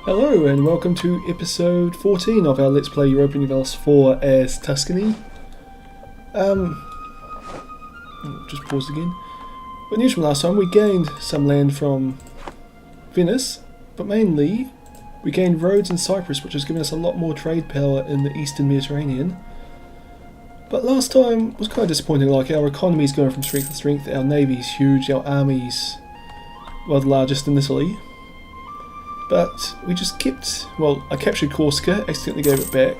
Hello and welcome to episode 14 of our Let's Play Europa Universalis 4 as Tuscany. Just paused again. But news from last time, we gained some land from Venice, but mainly we gained Rhodes and Cyprus, which has given us a lot more trade power in the eastern Mediterranean. But last time was kind of disappointing, like our economy's going from strength to strength, our navy's huge, our armies, well, the largest in Italy. But we just kept, well, I captured Corsica, accidentally gave it back,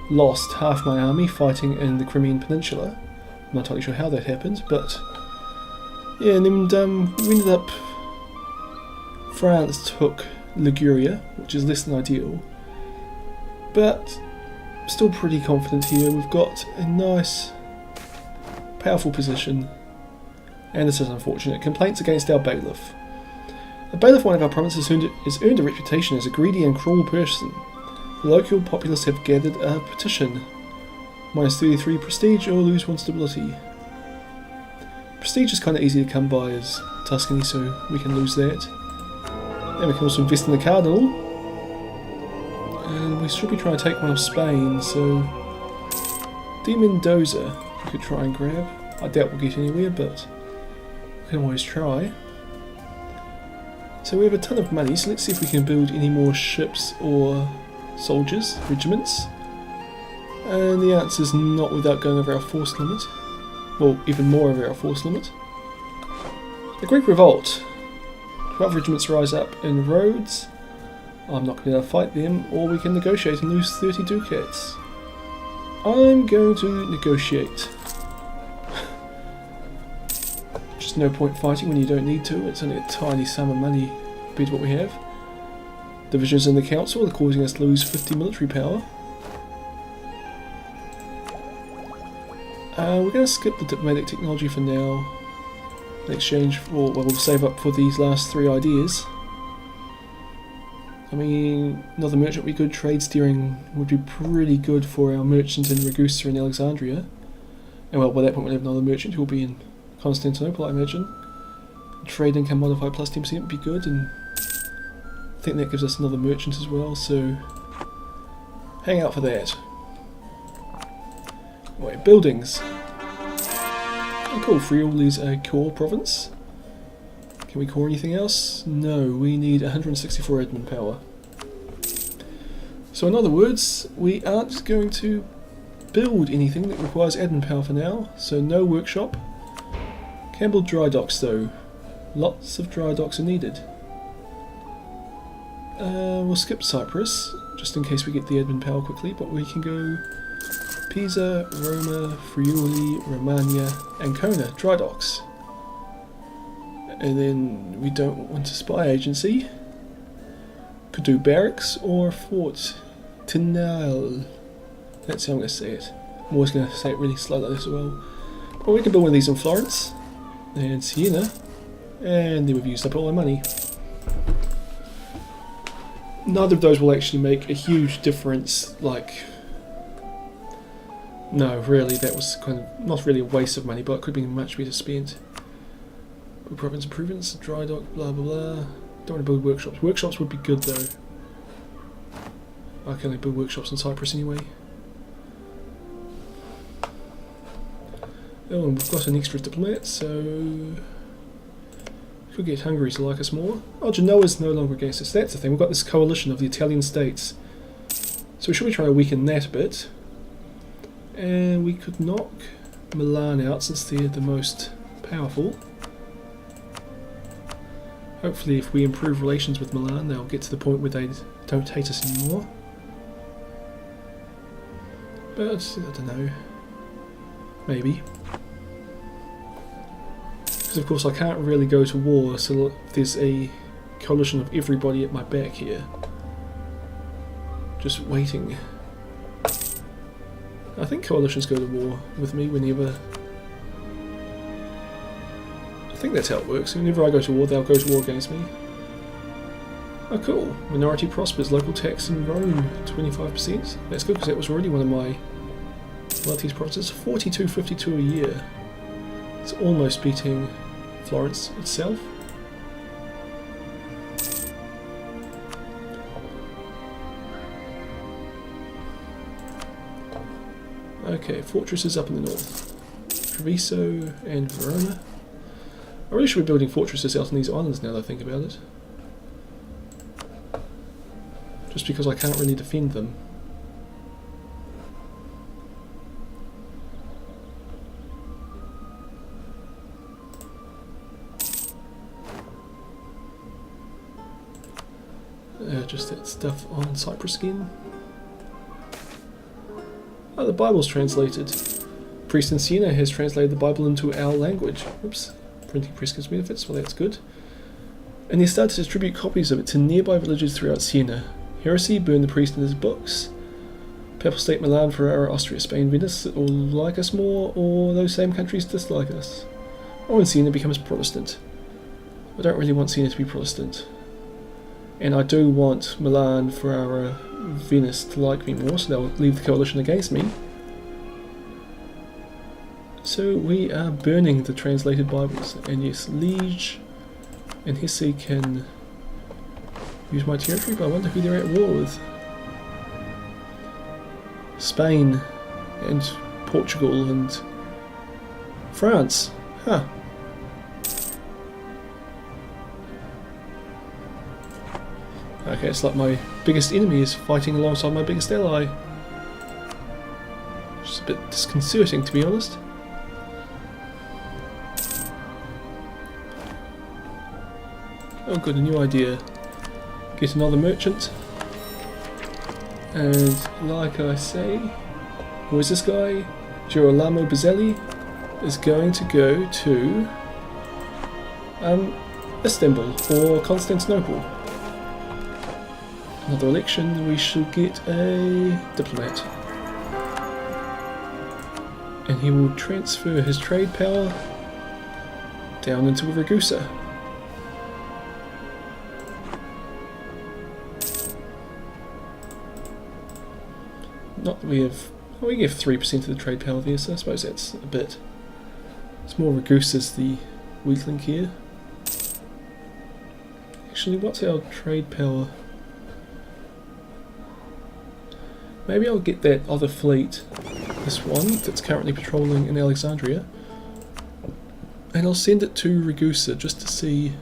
lost half my army fighting in the Crimean Peninsula. I'm not entirely sure how that happened, but yeah, and then we ended up, France took Liguria, which is less than ideal, but still pretty confident here. We've got a nice, powerful position, and this is unfortunate. Complaints against our bailiff. The bailiff, one of our provinces, has earned a reputation as a greedy and cruel person. The local populace have gathered a petition. Minus 33 prestige or lose 1 stability. Prestige is kind of easy to come by as Tuscany, so we can lose that. And we can also invest in the Cardinal. And we should be trying to take one of Spain, so De Mendoza we could try and grab. I doubt we'll get anywhere, but we can always try. So we have a ton of money, so let's see if we can build any more ships or soldiers, regiments. And the answer is not without going over our force limit. Well, even more over our force limit. The Greek Revolt. 12 regiments rise up in Rhodes. I'm not going to be able to fight them, or we can negotiate and lose 30 ducats. I'm going to negotiate. Just no point fighting when you don't need to. It's only a tiny sum of money compared to what we have. Divisions in the council are causing us to lose 50 military power. We're going to skip the diplomatic technology for now. In exchange for, well, we'll save up for these last 3 ideas. I mean, another merchant would be good. Trade steering would be pretty good for our merchant in Ragusa and Alexandria. And well, by that point we'll have another merchant who will be in Constantinople, I imagine. Trade income modified plus 10% would be good, and I think that gives us another merchant as well, so hang out for that. Right, buildings. Oh, cool, Friuli is a core province. Can we core anything else? No, we need 164 admin power. So in other words, we aren't going to build anything that requires admin power for now, so no workshop. Can build dry docks though. Lots of dry docks are needed. We'll skip Cyprus, just in case we get the admin power quickly, but we can go Pisa, Roma, Friuli, Romagna, Ancona, dry docks. And then we don't want a spy agency. Could do barracks or Fort Tinal. That's how I'm going to say it. I'm always going to say it really slow like this as well. But we can build one of these in Florence and Siena, and then we've used up all our money. Neither of those will actually make a huge difference, like, no, really, that was kind of not really a waste of money, but it could be much better spent. Build province improvements, dry dock, blah blah blah. Don't want to build workshops. Workshops would be good though. I can only build workshops in Cyprus anyway. Oh, and we've got an extra diplomat, so could get Hungary to like us more. Oh, Genoa's no longer against us. That's the thing. We've got this coalition of the Italian states, so we should be trying to weaken that a bit. And we could knock Milan out since they're the most powerful. Hopefully, if we improve relations with Milan, they'll get to the point where they don't hate us anymore. But I don't know. Maybe. Because of course I can't really go to war, so there's a coalition of everybody at my back here. Just waiting. I think coalitions go to war with me whenever... I think that's how it works. Whenever I go to war, they'll go to war against me. Oh cool. Minority prospers. Local tax in Rome, 25%. That's good because that was already one of my Maltese provinces. 42.52 a year. It's almost beating Florence itself. Okay, fortresses up in the north. Treviso and Verona. I really should be building fortresses out on these islands now that I think about it. Just because I can't really defend them. Just that stuff on Cyprus again. Oh, the Bible's translated. Priest in Siena has translated the Bible into our language. Oops, printing press gives benefits, well that's good. And he started to distribute copies of it to nearby villages throughout Siena. Heresy burned the priest in his books. Papal State Milan, Ferrara, Austria, Spain, Venice all like us more, or those same countries dislike us. Or when Siena becomes Protestant. I don't really want Siena to be Protestant. And I do want Milan, Ferrara, Venice to like me more, so they'll leave the coalition against me. So we are burning the translated Bibles, and yes, Liege and Hesse can use my territory, but I wonder who they're at war with. Spain and Portugal and France. Huh. Okay, it's like my biggest enemy is fighting alongside my biggest ally. Which is a bit disconcerting, to be honest. Oh good, a new idea. Get another merchant. And like I say, who is this guy? Girolamo Bizzelli is going to go to Istanbul or Constantinople. Another election, we should get a diplomat. And he will transfer his trade power down into Ragusa. Not that we have... well, we give 3% of the trade power there, so I suppose that's a bit... it's more Ragusa's the weak link here. Actually, what's our trade power? Maybe I'll get that other fleet, this one, that's currently patrolling in Alexandria, and I'll send it to Ragusa just to see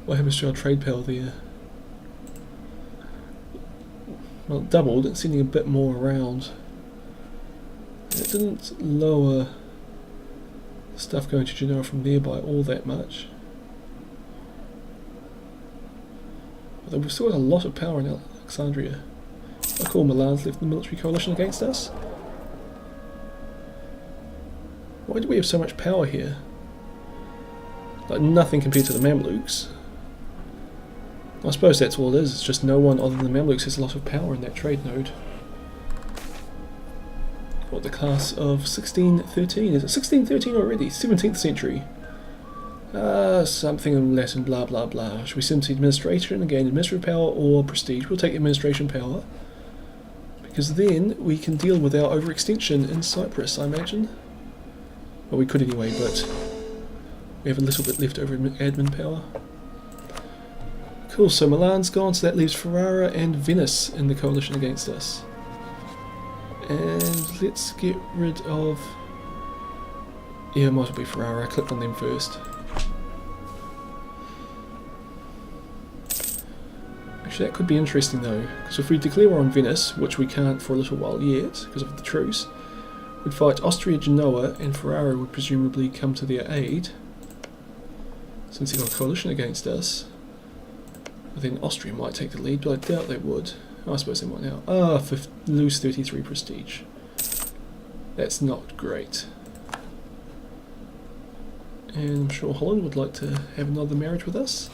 what happens to our trade power there. Well, it doubled, it's sending a bit more around. It didn't lower stuff going to Genoa from there by all that much. Although we've still got a lot of power in Alexandria. I call Milan's left the military coalition against us. Why do we have so much power here? Like nothing compared to the Mamluks. I suppose that's all it is, it's just no one other than the Mamluks has a lot of power in that trade node. What, the class of 1613? Is it 1613 already? 17th century. Something in Latin, blah blah blah. Should we send to administration and gain administrative power or prestige? We'll take administration power. Because then we can deal with our overextension in Cyprus, I imagine. Well, we could anyway, but we have a little bit left over in admin power. Cool, so Milan's gone, so that leaves Ferrara and Venice in the coalition against us. And let's get rid of... yeah, it might as well be Ferrara. I clicked on them first. Actually, that could be interesting though, because if we declare war on Venice, which we can't for a little while yet, because of the truce, we'd fight Austria, Genoa, and Ferrara would presumably come to their aid, since they've got a coalition against us. But then Austria might take the lead, but I doubt they would. Oh, I suppose they might now. Lose 33 prestige. That's not great. And I'm sure Holland would like to have another marriage with us.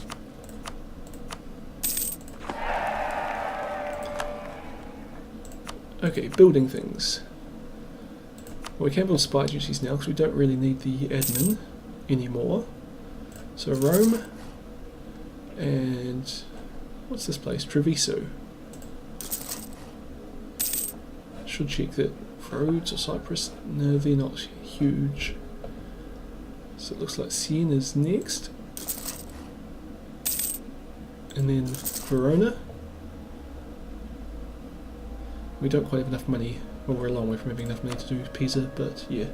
Okay, building things. Well, we can build spy duties now because we don't really need the admin anymore. So Rome and what's this place? Treviso. Should check that Rhodes or Cyprus. No, they're not huge. So it looks like Siena's next. And then Verona. We don't quite have enough money. Well, we're a long way from having enough money to do Pisa, but yeah.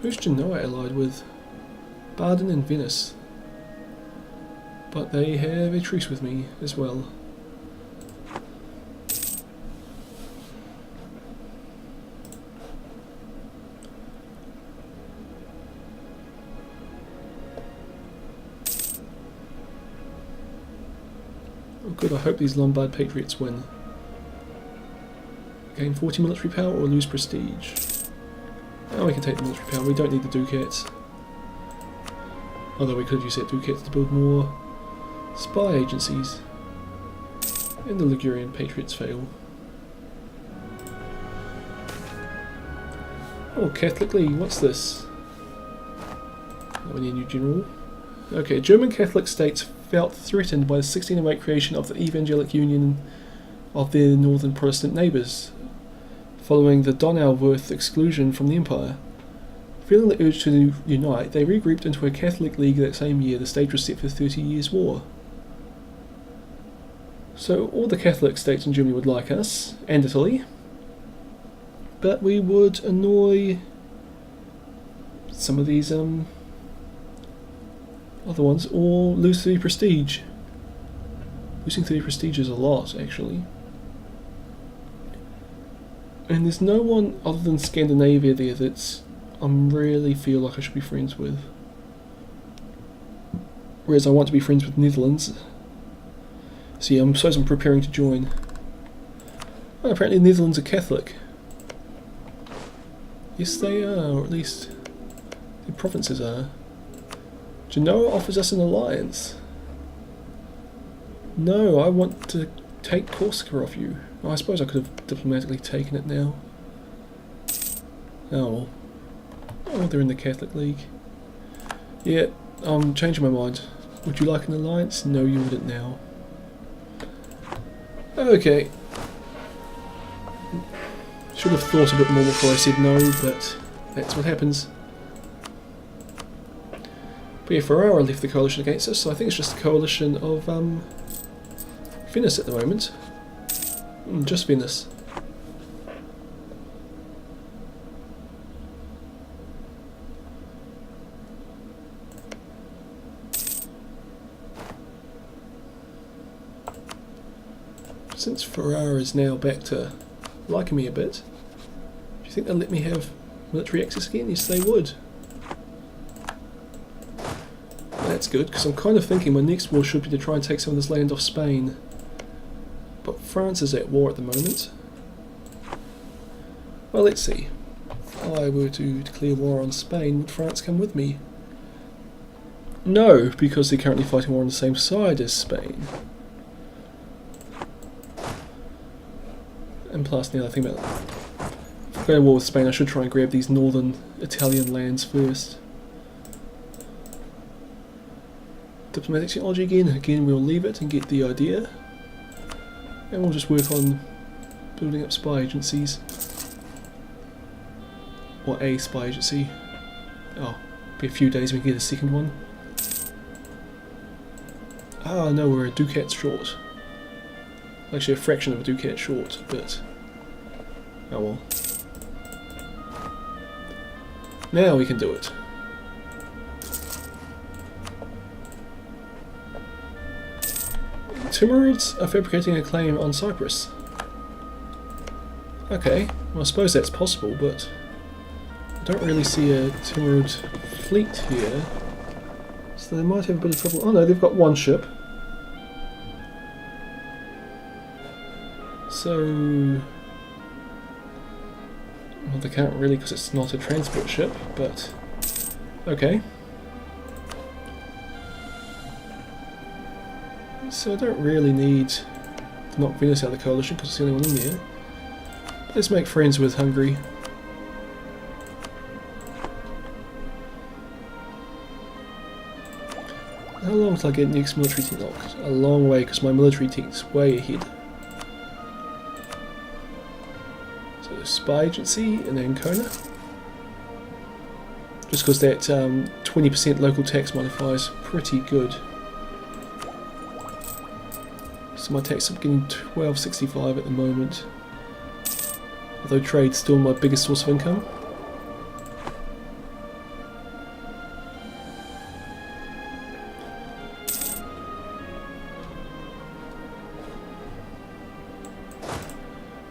Who's Genoa allied with? Baden and Venice. But they have a truce with me as well. Oh good, I hope these Lombard patriots win. Gain 40 military power or lose prestige. Now we can take the military power, we don't need the ducats. Although we could use that ducats to build more spy agencies. And the Ligurian patriots fail. Oh, Catholic League, what's this? Oh, we need a new general. Okay, German Catholic states felt threatened by the 1608 creation of the Evangelic Union of their northern Protestant neighbours, following the Donauwörth exclusion from the empire. Feeling the urge to unite, they regrouped into a Catholic League that same year. The stage was set for the 30 Years' War. So all the Catholic states in Germany would like us, and Italy, but we would annoy some of these other ones, or lose 30 prestige. Losing 30 prestige is a lot, actually. And there's no one other than Scandinavia there that's I really feel like I should be friends with. Whereas I want to be friends with Netherlands. So yeah, I suppose I'm preparing to join. Oh, apparently the Netherlands are Catholic. Yes they are, or at least the provinces are. Genoa offers us an alliance. No, I want to take Corsica off you. Oh, I suppose I could have diplomatically taken it now. Oh well. Oh, they're in the Catholic League. Yeah, I'm changing my mind. Would you like an alliance? No, you wouldn't now. Okay. Should have thought a bit more before I said no, but that's what happens. But yeah, Verona left the coalition against us, so I think it's just a coalition of Venice at the moment. Just Venice. Since Verona is now back to liking me a bit, do you think they'll let me have military access again? Yes, they would. That's good, because I'm kind of thinking my next war should be to try and take some of this land off Spain. But France is at war at the moment. Well, let's see. If I were to declare war on Spain, would France come with me? No, because they're currently fighting war on the same side as Spain. And plus, the other thing about if I go to war with Spain, I should try and grab these northern Italian lands first. Diplomatic technology again we'll leave it and get the idea. And we'll just work on building up spy agencies. Or a spy agency. Oh, be a few days we can get a second one. Ah no, we're a ducat short. Actually a fraction of a ducat short, but oh well. Now we can do it. Timurids are fabricating a claim on Cyprus. Okay, well I suppose that's possible, but I don't really see a Timurid fleet here. So they might have a bit of trouble. Oh no, they've got one ship. So well, they can't really because it's not a transport ship, but okay. So I don't really need to knock Venice out of the coalition because it's the only one in there. Let's make friends with Hungary. How long till I get next military tech locked? A long way because my military tech's way ahead. So spy agency in Ancona. just because that 20% local tax modifier is pretty good. So my tax is getting 12.65 at the moment, although trade's still my biggest source of income.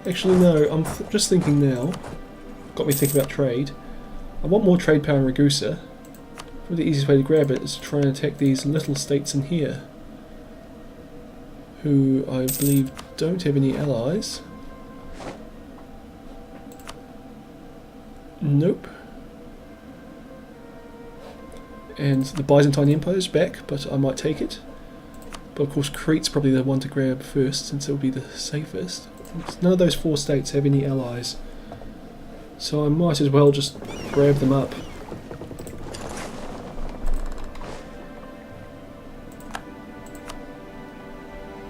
Actually no, I'm just thinking now, got me thinking about trade. I want more trade power in Ragusa. Probably the easiest way to grab it is to try and attack these little states in here, who I believe don't have any allies. Nope. And the Byzantine Empire is back, but I might take it. But of course Crete's probably the one to grab first, since it will be the safest. None of those 4 states have any allies, so I might as well just grab them up.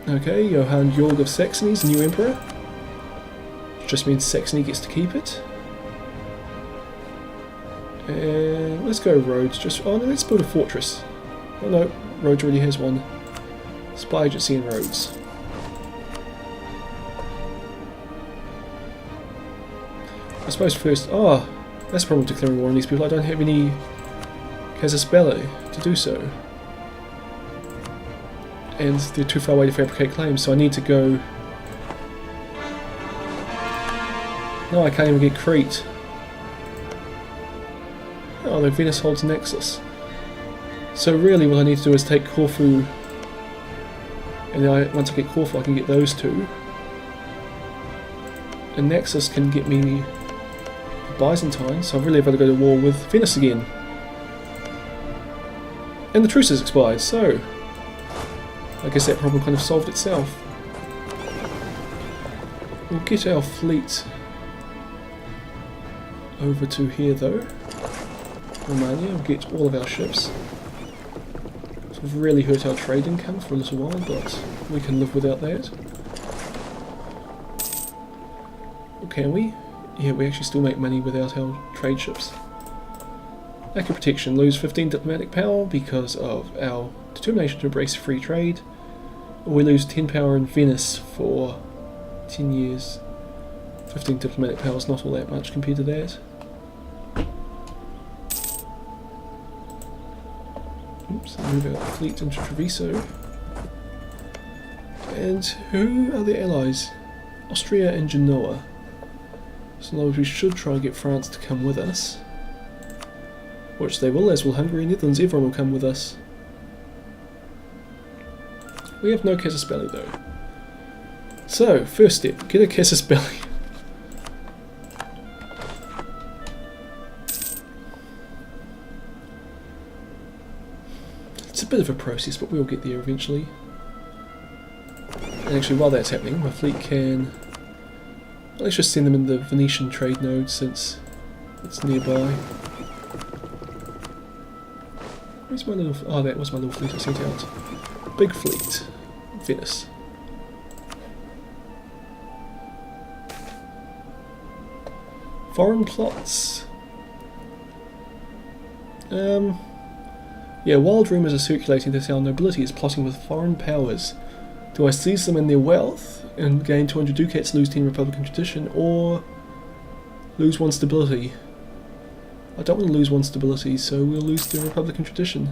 Okay, Johann Georg of Saxony is the new emperor, which just means Saxony gets to keep it. And let's go roads. Oh no, let's build a fortress. Oh no, roads already has one. Spy agency and roads. I suppose first, that's the problem with declaring war on these people. I don't have any casus belli to do so. And they're too far away to fabricate claims, so I need to go... No, I can't even get Crete. Oh, the Venice holds Naxos. So really what I need to do is take Corfu, and then once I get Corfu I can get those two. And Naxos can get me Byzantine, so I've really got to go to war with Venice again. And the truce has expired, so I guess that problem kind of solved itself. We'll get our fleet over to here though. Romania, we'll get all of our ships. So we've really hurt our trade income for a little while, but we can live without that. Or can we? Yeah, we actually still make money without our trade ships. Lack of protection, lose 15 diplomatic power because of our determination to embrace free trade. Or we lose 10 power in Venice for 10 years. 15 diplomatic power is not all that much compared to that. Oops, move our fleet into Treviso. And who are the allies? Austria and Genoa. So in other words, we should try and get France to come with us. Which they will, as will Hungary and Netherlands. Everyone will come with us. We have no casus belli though. So, first step, get a casus belli. It's a bit of a process, but we'll get there eventually. And actually, while that's happening, my fleet can... Let's just send them in the Venetian trade node since it's nearby. Where's my little... Oh, that was my little fleet I sent out. Big fleet. Venice. Foreign plots. Yeah, wild rumours are circulating that our nobility is plotting with foreign powers. Do I seize them in their wealth and gain 200 ducats, lose 10 republican tradition, or lose 1 stability? I don't want to lose 1 stability, so we'll lose the republican tradition.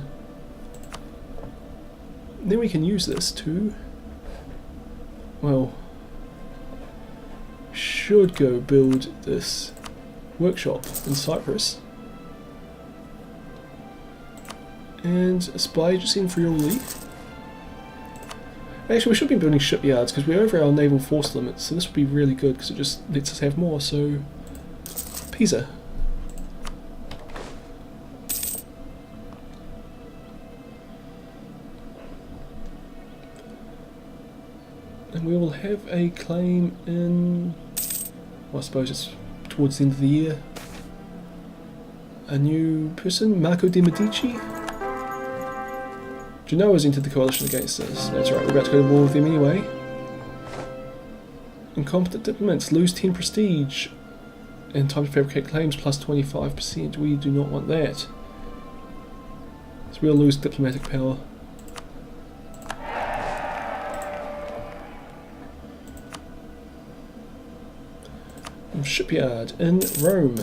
And then we can use this to, well, should go build this workshop in Cyprus. And a spy agency in Friuli. Actually, we should be building shipyards because we're over our naval force limits, so this would be really good because it just lets us have more. So, Pisa. And we will have a claim in, well, I suppose it's towards the end of the year. A new person, Marco de' Medici. Genoa's entered the coalition against us. That's right, we're about to go to war with them anyway. Incompetent diplomats lose 10 prestige. And time to fabricate claims plus 25%. We do not want that. So we'll lose diplomatic power. Shipyard in Rome.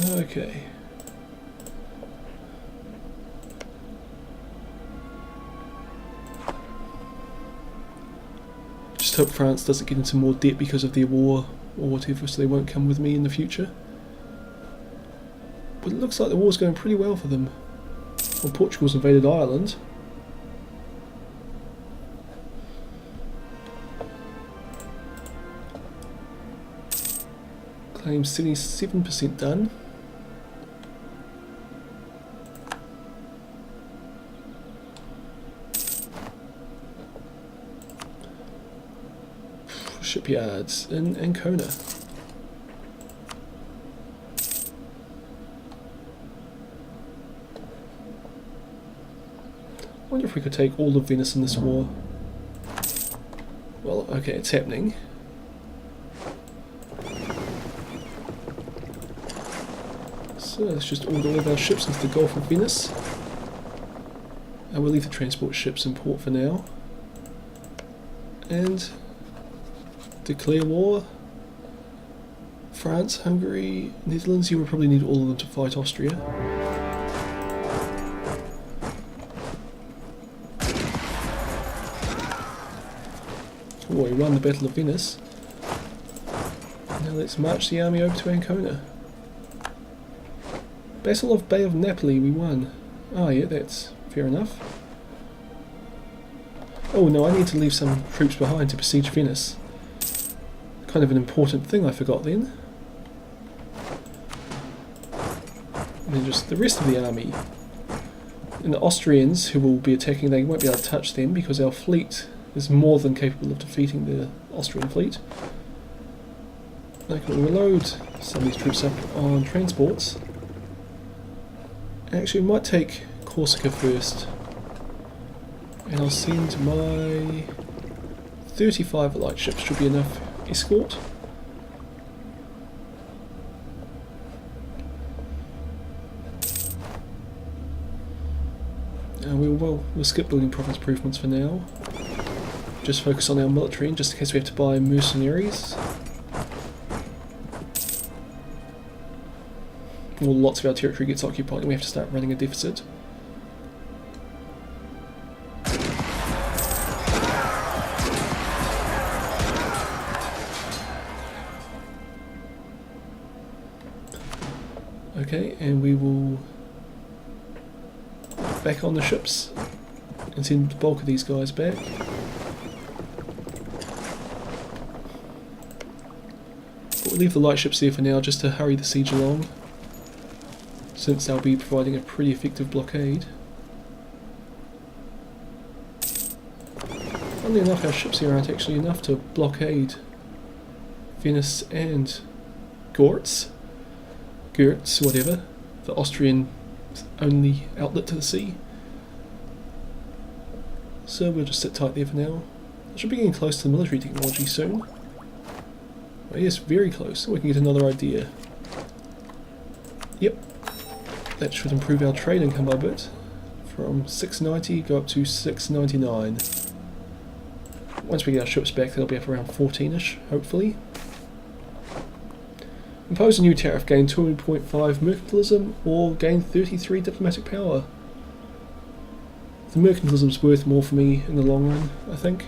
Okay. Just hope France doesn't get into more debt because of their war or whatever, so they won't come with me in the future. But it looks like the war's going pretty well for them. Well, Portugal's invaded Ireland. Claims 77% done. Shipyards in Ancona. I wonder if we could take all of Venice in this war. Well, okay, it's happening. So let's just order all of our ships into the Gulf of Venice. And we'll leave the transport ships in port for now. And declare war. France, Hungary, Netherlands, you will probably need all of them to fight Austria. Oh, we won the Battle of Venice. Now let's march the army over to Ancona. Battle of Bay of Napoli, we won. Oh yeah, that's fair enough. Oh no, I need to leave some troops behind to besiege Venice. Kind of an important thing I forgot then. And then just the rest of the army. And the Austrians who will be attacking, they won't be able to touch them because our fleet is more than capable of defeating the Austrian fleet. I can reload some of these troops up on transports. Actually, we might take Corsica first. And I'll send my 35 light ships, should be enough escort. And we'll skip building province improvements for now. Just focus on our military, just in case we have to buy mercenaries. Well, lots of our territory gets occupied and we have to start running a deficit. Okay, and we will back on the ships and send the bulk of these guys back. But we'll leave the light ships there for now just to hurry the siege along, since they'll be providing a pretty effective blockade. Funnily enough, our ships here aren't actually enough to blockade Venice and Gortz, whatever, the Austrian only outlet to the sea. So we'll just sit tight there for now. I should be getting close to military technology soon. Oh yes, very close. We can get another idea. Yep. That should improve our trade income by a bit. From 690 go up to 699. Once we get our ships back, they'll be up around 14ish, hopefully. Impose a new tariff, gain 2.5 mercantilism, or gain 33 diplomatic power. The mercantilism's worth more for me in the long run, I think.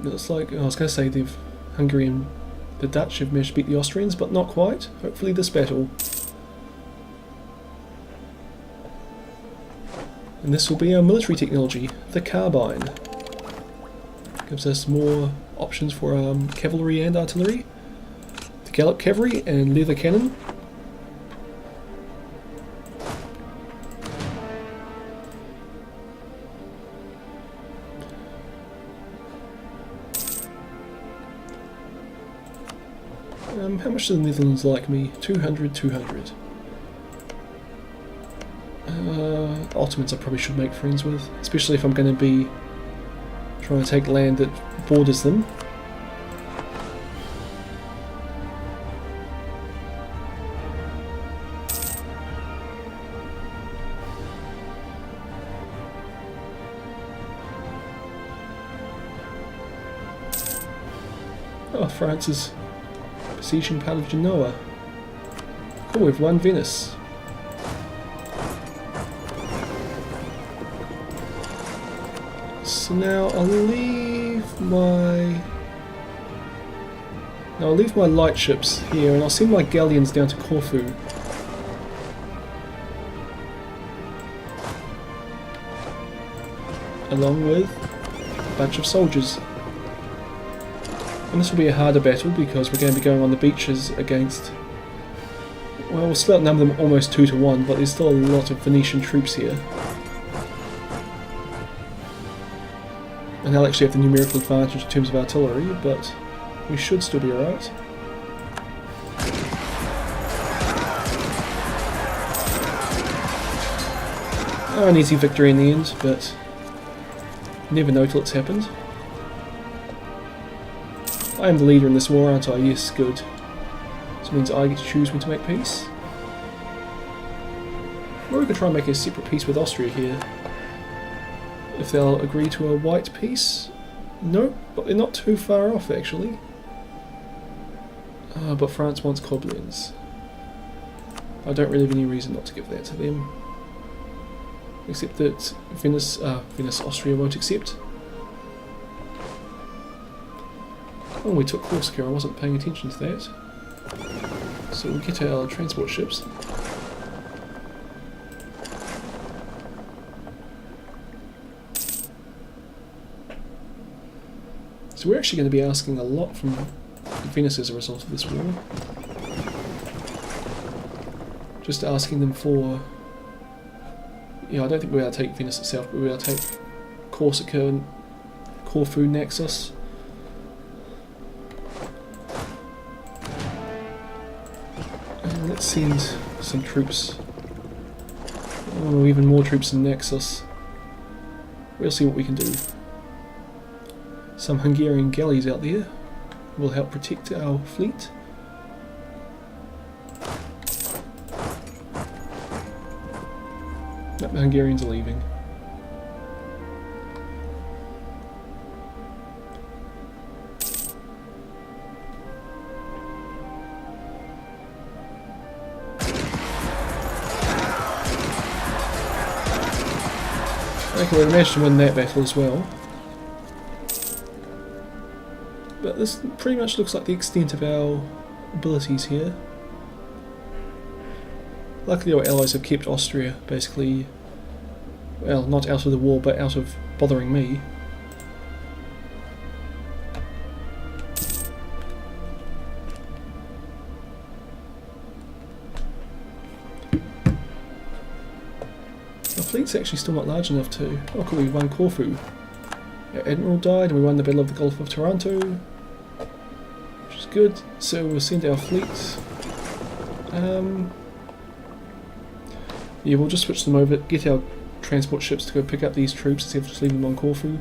Looks like, I was going to say the Hungary and the Dutch have managed to beat the Austrians, but not quite. Hopefully this battle. And this will be our military technology, the carbine. Gives us more options for cavalry and artillery. The gallop cavalry and leather cannon. How much do the Netherlands like me? 200, 200. Ottomans I probably should make friends with, especially if I'm going to be trying to take land that borders them. Oh, France is besieging part of Genoa. Cool, we've won Venice. So now I'll leave my light ships here, and I'll send my galleons down to Corfu. Along with a bunch of soldiers. And this will be a harder battle because we're going to be going on the beaches against, well, we'll still outnumber them almost 2 to 1, but there's still a lot of Venetian troops here. And they'll actually have the numerical advantage in terms of artillery, but we should still be alright. Oh, an easy victory in the end, but never know till it's happened. I am the leader in this war, aren't I? Yes, good. This means I get to choose when to make peace. Or we could try and make a separate peace with Austria here. If they'll agree to a white peace. No, but they're not too far off actually. But France wants Koblenz. I don't really have any reason not to give that to them. Except that Venice, Austria won't accept. Oh, we took Corsica, I wasn't paying attention to that. So we'll get our transport ships. So we're actually going to be asking a lot from Venice as a result of this war. Just asking them for... Yeah, I don't think we're able to take Venice itself, but we're able to take Corsica and Corfu, Naxos. And let's send some troops. Oh, even more troops in Naxos. We'll see what we can do. Some Hungarian galleys out there will help protect our fleet. Nope, the Hungarians are leaving. Okay, we managed to win that battle as well. But this pretty much looks like the extent of our abilities here. Luckily our allies have kept Austria basically, well, not out of the war, but out of bothering me. Our fleet's actually still not large enough to... Oh cool, we won Corfu. Our admiral died and we won the Battle of the Gulf of Taranto. Which is good, so we'll send our fleet. Yeah, we'll just switch them over, get our transport ships to go pick up these troops instead of just leaving them on Corfu.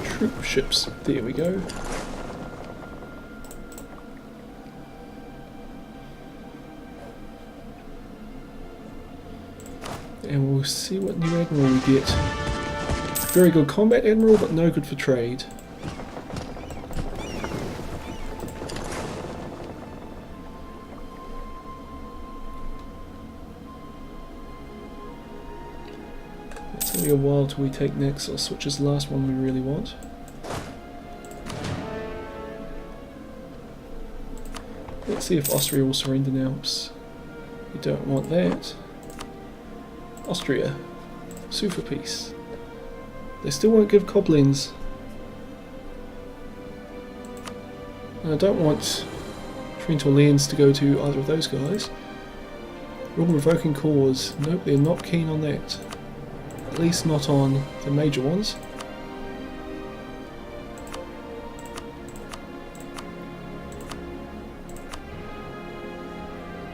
Troop ships, there we go. And we'll see what new admiral we get. Very good combat admiral, but no good for trade. It's going to be a while till we take Naxos, which is the last one we really want. Let's see if Austria will surrender now. Oops. We don't want that. Austria, sue for peace. They still won't give Koblenz. And I don't want Trent or Lens to go to either of those guys. Royal Revoking Cause, nope, they're not keen on that. At least not on the major ones.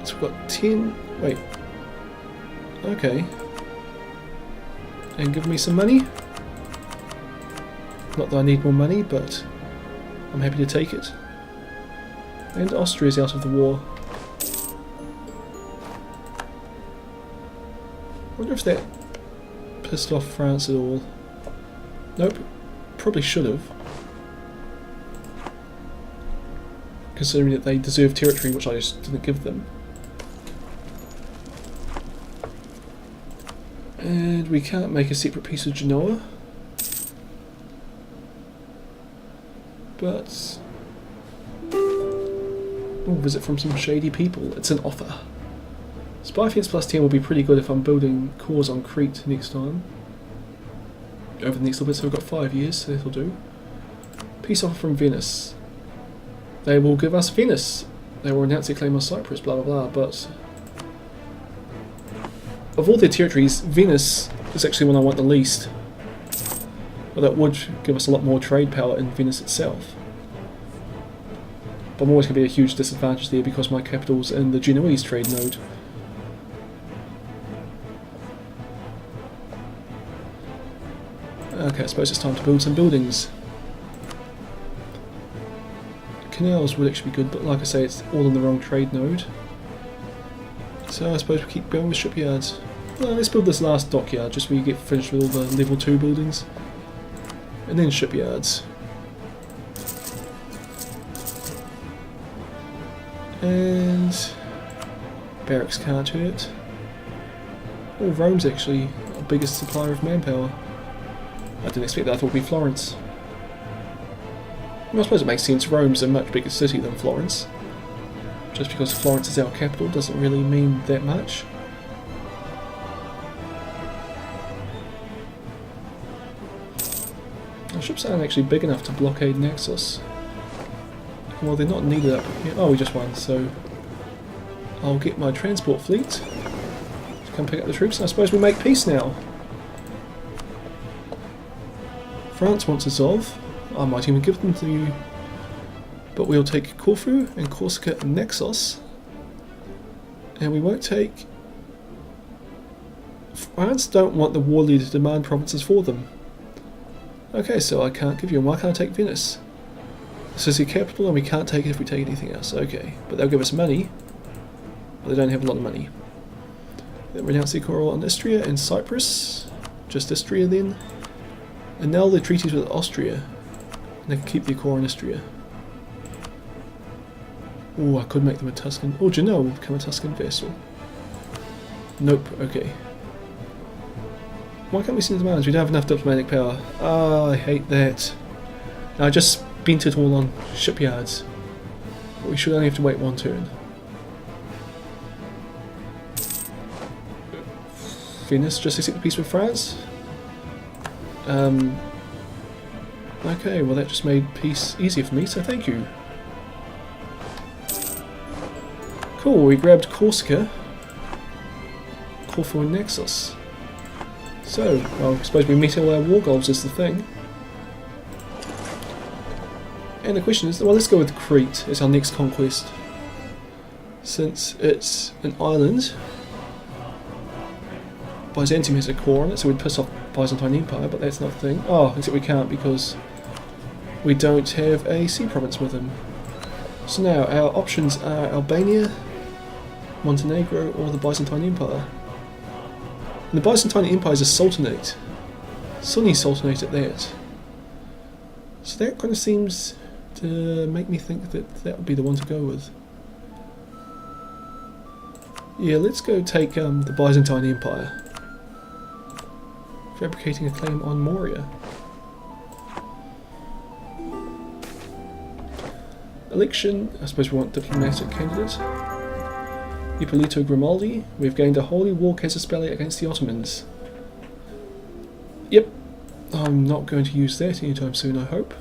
So we've got 10... Wait. Okay. And give me some money. Not that I need more money, but I'm happy to take it. And Austria's out of the war. I wonder if that pissed off France at all. Nope. Probably should have. Considering that they deserve territory, which I just didn't give them. And we can't make a separate piece of Genoa. But... oh, visit from some shady people. It's an offer. Spy Fence plus 10 will be pretty good if I'm building cores on Crete next time. Over the next little bit, so we've got 5 years, so that'll do. Peace offer from Venice. They will give us Venice. They will announce their claim on Cyprus, blah blah blah, but... of all their territories, Venice is actually one I want the least. But that would give us a lot more trade power in Venice itself. But I'm always going to be a huge disadvantage there because my capital's in the Genoese trade node. Okay, I suppose it's time to build some buildings. Canals would actually be good, but like I say, it's all in the wrong trade node. So I suppose we keep going with shipyards. Well, let's build this last dockyard just so we get finished with all the level 2 buildings. And then shipyards. And barracks can't hurt. Oh, Rome's actually our biggest supplier of manpower. I didn't expect that, I thought it would be Florence. Well, I suppose it makes sense, Rome's a much bigger city than Florence. Just because Florence is our capital doesn't really mean that much. Our ships aren't actually big enough to blockade Naxos. Well, they're not needed up here. Oh, we just won, so I'll get my transport fleet to come pick up the troops, and I suppose we make peace now. France wants us off. I might even give them to you. But we'll take Corfu and Corsica and Naxos. And we won't take... France don't want the war leader to demand provinces for them. Okay, so I can't give you them. Why can't I take Venice? This is the capital and we can't take it if we take anything else. Okay, but they'll give us money. But they don't have a lot of money. They renounce the core on Istria and Cyprus. Just Istria then. And now the treaties with Austria. And they can keep the core in Istria. Oh, I could make them a Tuscan. Oh, Genoa will become a Tuscan vassal. Nope, okay. Why can't we send demands? We don't have enough diplomatic power. Ah, I hate that. Now, I just spent it all on shipyards. But we should only have to wait one turn. Venice, just accept the peace with France. Okay, well that just made peace easier for me, so thank you. Cool, we grabbed Corsica, Corfu and Naxos. So, well, I suppose we met all our war goals is the thing. And the question is, well, let's go with Crete as our next conquest. Since it's an island, Byzantium has a core on it, so we'd piss off Byzantine Empire, but that's not the thing. Oh, except we can't because we don't have a sea province with them. So now, our options are Albania, Montenegro, or the Byzantine Empire. And the Byzantine Empire is a sultanate. Sunni sultanate at that. So that kind of seems to make me think that that would be the one to go with. Yeah, let's go take the Byzantine Empire. Fabricating a claim on Moria. Election, I suppose we want diplomatic candidate. Ippolito Grimaldi, we've gained a holy war casus belli against the Ottomans. Yep, I'm not going to use that anytime soon, I hope.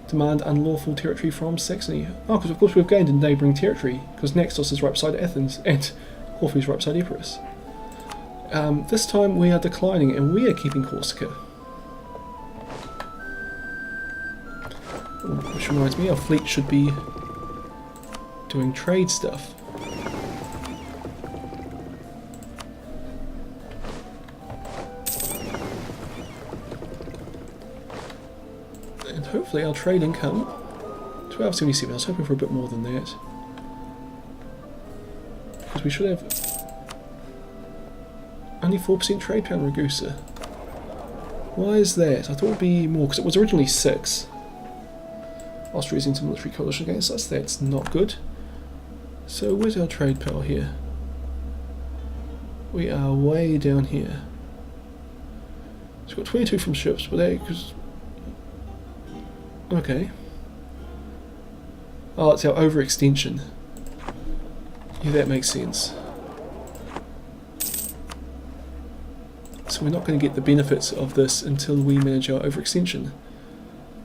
Demand unlawful territory from Saxony. Oh, because of course we've gained a neighbouring territory, because Naxos is right beside Athens, and Corfu is right beside Epirus. This time we are declining, and we are keeping Corsica. Which reminds me, our fleet should be doing trade stuff. hopefully our trade income, 1277, I was hoping for a bit more than that. Because we should have only 4% trade power in Ragusa. Why is that? I thought it would be more, because it was originally 6. Austria's into military coalition against us, that's not good. So where's our trade power here? We are way down here. It's got 22 from ships, but they... Okay. Oh, it's our overextension. Yeah, that makes sense. So we're not going to get the benefits of this until we manage our overextension.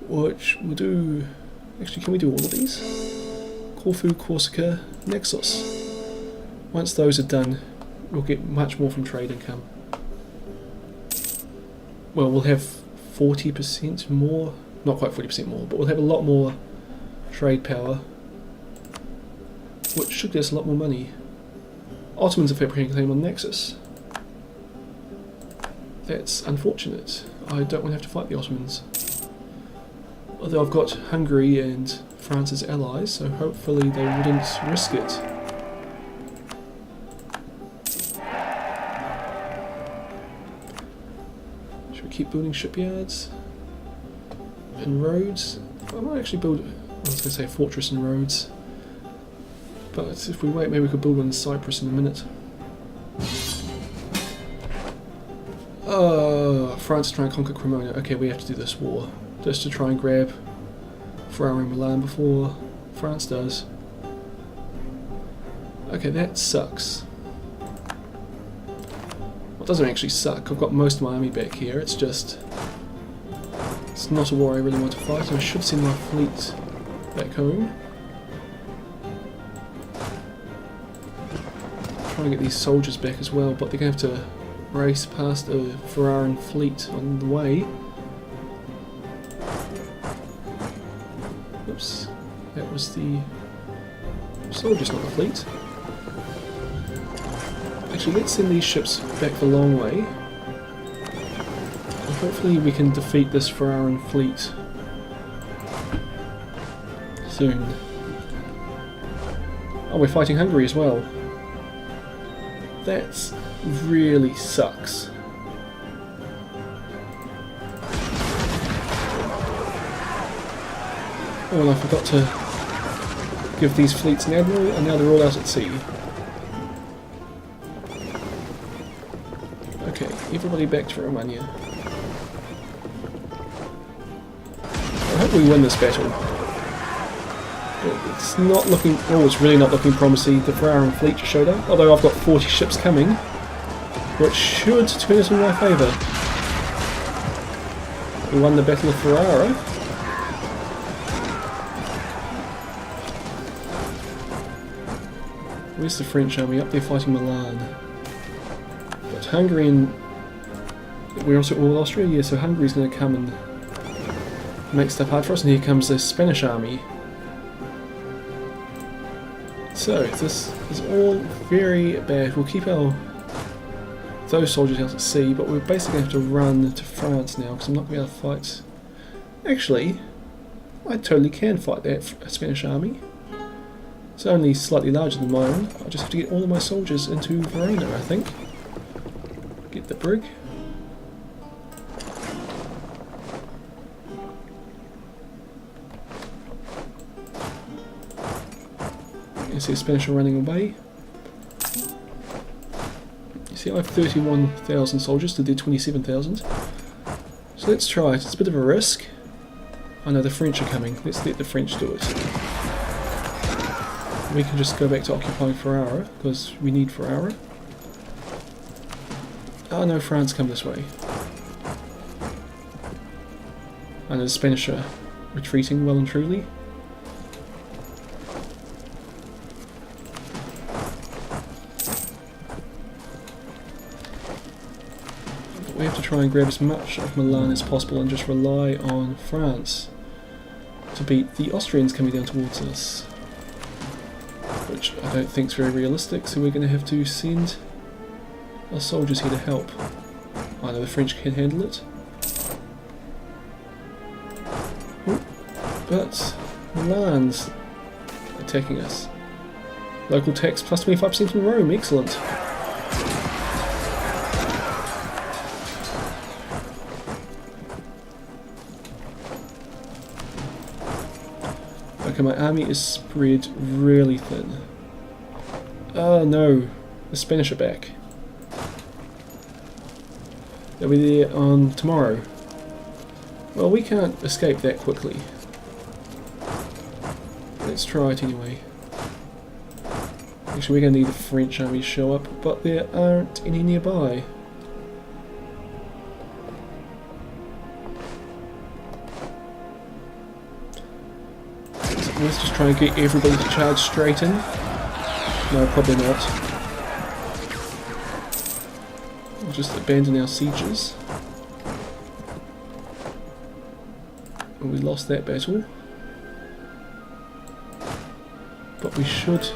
Which we'll do... Actually, can we do all of these? Corfu, Corsica, Naxos. Once those are done, we'll get much more from trade income. Well, we'll have 40% more, not quite 40% more, but we'll have a lot more trade power, which should get us a lot more money. Ottomans are fabricating a claim on Naxos. That's unfortunate. I don't want to have to fight the Ottomans. Although I've got Hungary and France as allies, so hopefully they wouldn't risk it. Should we keep building shipyards and roads? I might actually build, I was going to say a fortress and roads, but if we wait, maybe we could build one in Cyprus in a minute. France to try and conquer Cremona. Okay, we have to do this war. Just to try and grab Verona and Milan before France does. Okay, that sucks. Well, it doesn't actually suck. I've got most of my army back here. It's just... It's not a war I really want to fight. I should send my fleet back home. Try and get these soldiers back as well, but they're going to have to race past a Veronan fleet on the way. Oops, that was the soldiers, not the fleet. Actually, let's send these ships back the long way. And hopefully we can defeat this Veronan fleet soon. Oh, we're fighting Hungary as well. That's really sucks. Oh, and I forgot to give these fleets an admiral, and now they're all out at sea. Okay, everybody back to Romania. I hope we win this battle. It's not looking... Oh, it's really not looking promising. The Veronan fleet just showed up, although I've got 40 ships coming, which should turn it in my favour. We won the Battle of Verona. Where's the French army? Up there fighting Milan. But Hungary and... We're also all Austria? Yeah, so Hungary's going to come and make stuff hard for us, and here comes the Spanish army. So, this is all very bad. We'll keep those soldiers out at sea, but we're basically going to have to run to France now, because I'm not going to be able to fight... Actually, I totally can fight that Spanish army. It's only slightly larger than my own. I just have to get all of my soldiers into Verona, I think. Get the brig. You see the Spanish are running away. You see I have 31,000 soldiers to their 27,000. So let's try it. It's a bit of a risk. I know the French are coming. Let's let the French do it. We can just go back to occupying Ferrara, because we need Ferrara. Oh no, France come this way. I know the Spanish are retreating well and truly. But we have to try and grab as much of Milan as possible and just rely on France to beat the Austrians coming down towards us. Which I don't think is very realistic, so we're going to have to send our soldiers here to help. I know the French can handle it. Ooh. But Milan's attacking us. Local tax plus 25% from Rome, excellent. Okay, my army is spread really thin. Oh no, the Spanish are back. They'll be there on tomorrow. Well, we can't escape that quickly. Let's try it anyway. Actually, we're going to need the French army to show up, but there aren't any nearby. So let's just try and get everybody to charge straight in. No, probably not. We'll just abandon our sieges. And we lost that battle. But we should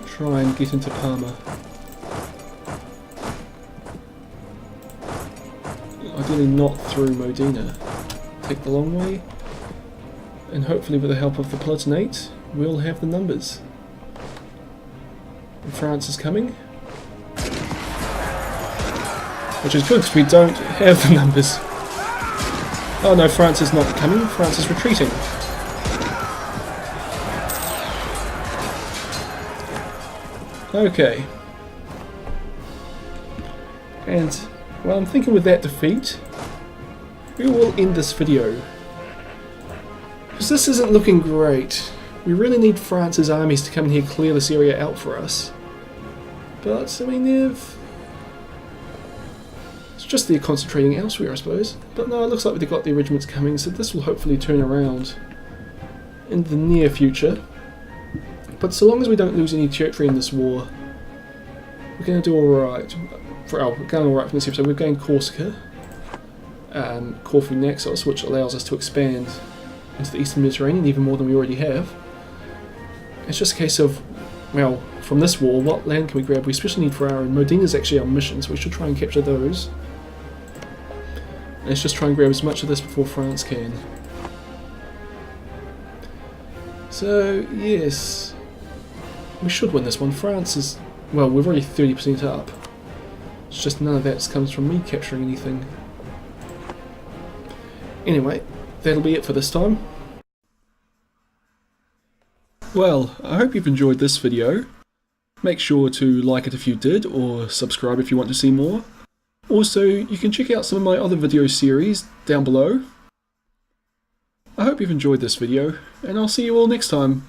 try and get into Parma. Ideally not through Modena. Take the long way, and hopefully with the help of the Palatinate, we'll have the numbers. And France is coming. Which is good because we don't have the numbers. Oh no, France is not coming, France is retreating. Okay. And, well, I'm thinking with that defeat, we will end this video. Because this isn't looking great. We really need France's armies to come in here and clear this area out for us. But, I mean, it's just they're concentrating elsewhere, I suppose. But no, it looks like they've got their regiments coming, so this will hopefully turn around in the near future. But so long as we don't lose any territory in this war, we're going to do alright. We're going alright from this episode. We've gained Corsica, Corfu Naxos, which allows us to expand into the Eastern Mediterranean even more than we already have. It's just a case of, well, from this war, what land can we grab? We especially need Ferrara, and Modena is actually our mission, so we should try and capture those. And let's just try and grab as much of this before France can. So, yes. We should win this one. France is, well, we're already 30% up. It's just none of that comes from me capturing anything. Anyway, that'll be it for this time. Well, I hope you've enjoyed this video. Make sure to like it if you did, or subscribe if you want to see more. Also, you can check out some of my other video series down below. I hope you've enjoyed this video, and I'll see you all next time.